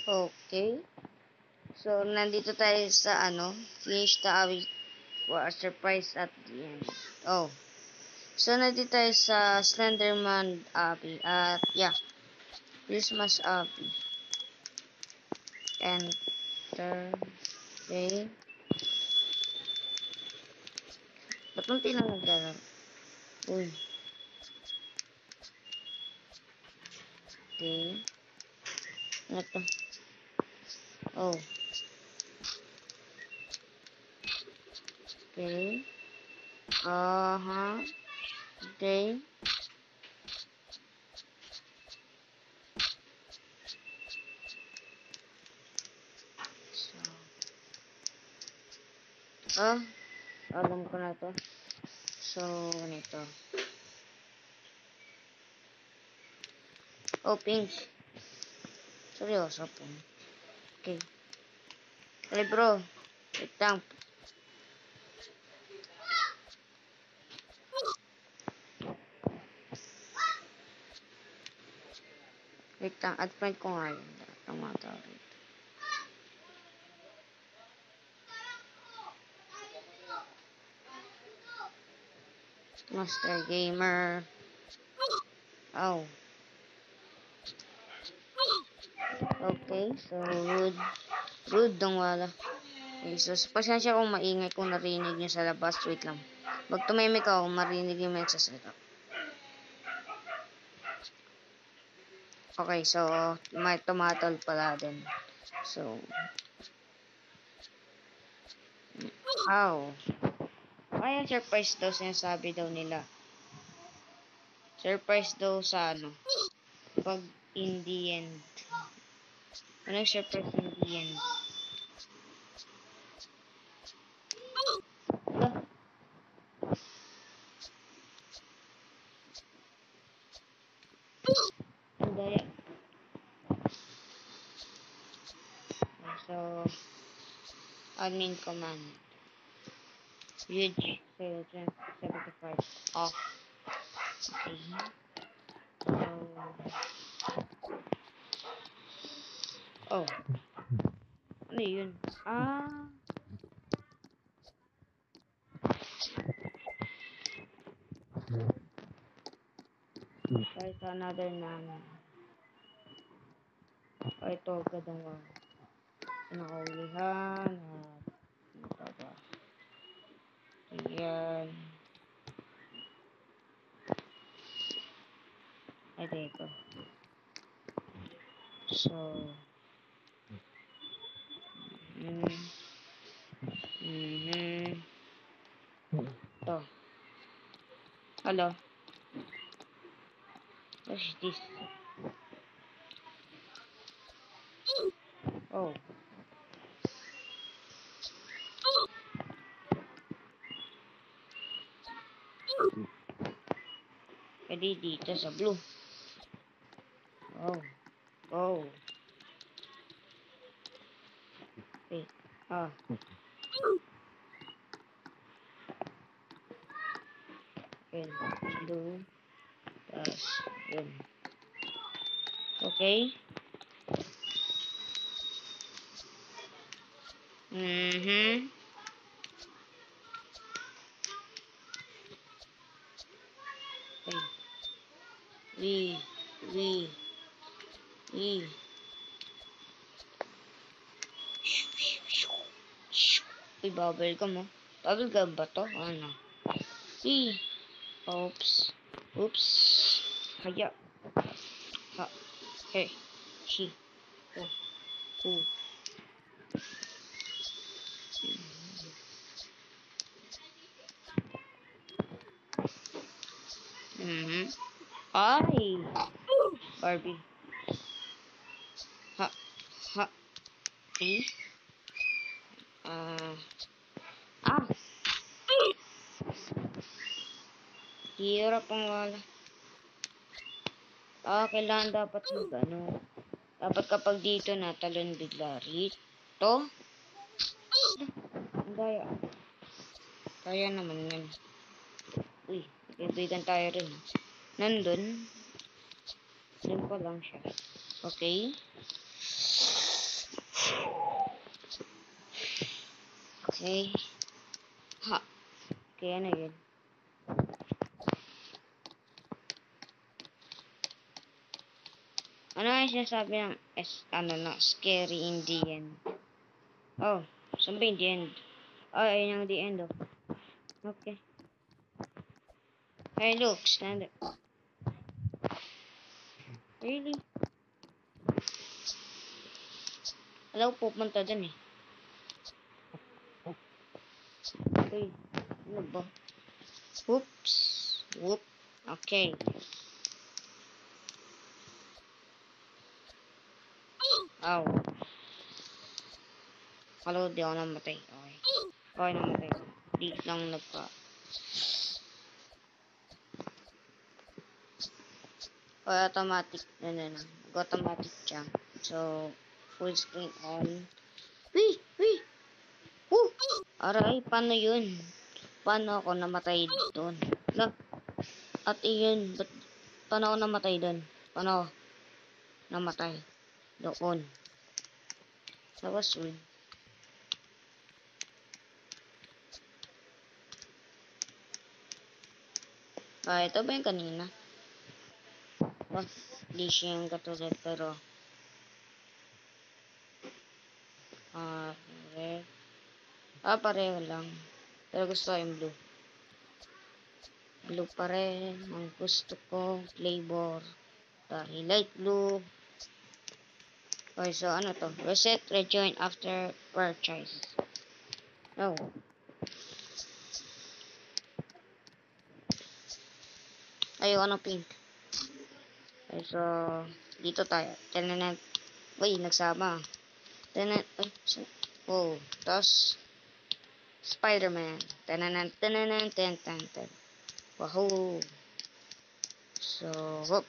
Okay. So, nandito tayo sa finish the awit for a surprise at the end. Oh. So, nandito tayo sa Slenderman Abbey. At, yeah. Christmas Abbey. Enter. Okay. Ba't nung tinang nagdala? Uy. Okay. Ano to? Oh. Okay. Okay. So, alam ko na to. So, ganito. Oh, pink. Seryoso po. Okay. Hey, bro. Wait lang. Wait lang. Add friend ko nga yun. Ang mga tao rito. Master Gamer. Oh. Okay. So, rude. Rude dong wala. Okay, so, pasensya kung maingay kung narinig nyo sa labas. Wait lang. Pag tumimik ako, marinig yung mga nagsasalita. Okay, so, may tumatol pala din. So, ow. Kaya surprise daw sinasabi daw nila. Surprise daw sa pag in the end. Anong surprise in the end? Wala. Ang daya. So, admin command. Huge. So, 75 off. Okay. So, oh. Ano yun? Ah. There's another nano. Oh, ito agad ang nakaulihan. Ano pa ba? Ayan. Ay, dito. So, ito. Hello. What's this? Oh. Pwede dito sa blue. Oh. Oh. Wait. Ah. Yun. Blue. Tapos, yun. Okay. Okay. We. Uy, bubble gum, oh. Bubble gum ba to? Ano? Oops. Oops. Haya. Ha. Hey. She. Oh. Oh. Ay. Barbie. Ha. See? Ah. Hirap ang wala. Kailangan dapat dapat kapag dito natalon bigla rito. Ang daya. Kaya naman yan. Uy, kaibigan tayo rin. Nandun. Doon pa lang siya. Okay. Okay. Ha. Okay, ano yun? Ano yung sinasabi ng scary in the end? Oh, saan ba yung the end? Oh, ayun yung the end, oh. Okay. Hey, look, stand up. Really? Alam ko pupunta dun eh. Okay. Ano ba? Whoops. Whoop. Okay. Ow. Kalo, di ako namatay. Okay. Okay, namatay. Di lang nagka... Okay, automatic. Automatic jump. So, full screen on. Wee! Wee! Woo! Aray, paano yun? Paano ako namatay doon? La, at iyon, paano ako namatay doon? Paano ako namatay doon? That was weird. Ito ba yung kanina? Di siya yung katulad, pero red. Pareho lang. Pero gusto ko yung blue. Blue pa rin. Ang gusto ko, flavor. Dahil light blue. Okay, so ano to? Reset, rejoin after purchase. Oh. Ayoko ng pink. Okay, so, dito tayo. Tinanan. Uy, nagsama. Uy, oh, tapos, Spider-Man. Tananan, tananan, ten, ten, ten. Wahoo! So, whoop.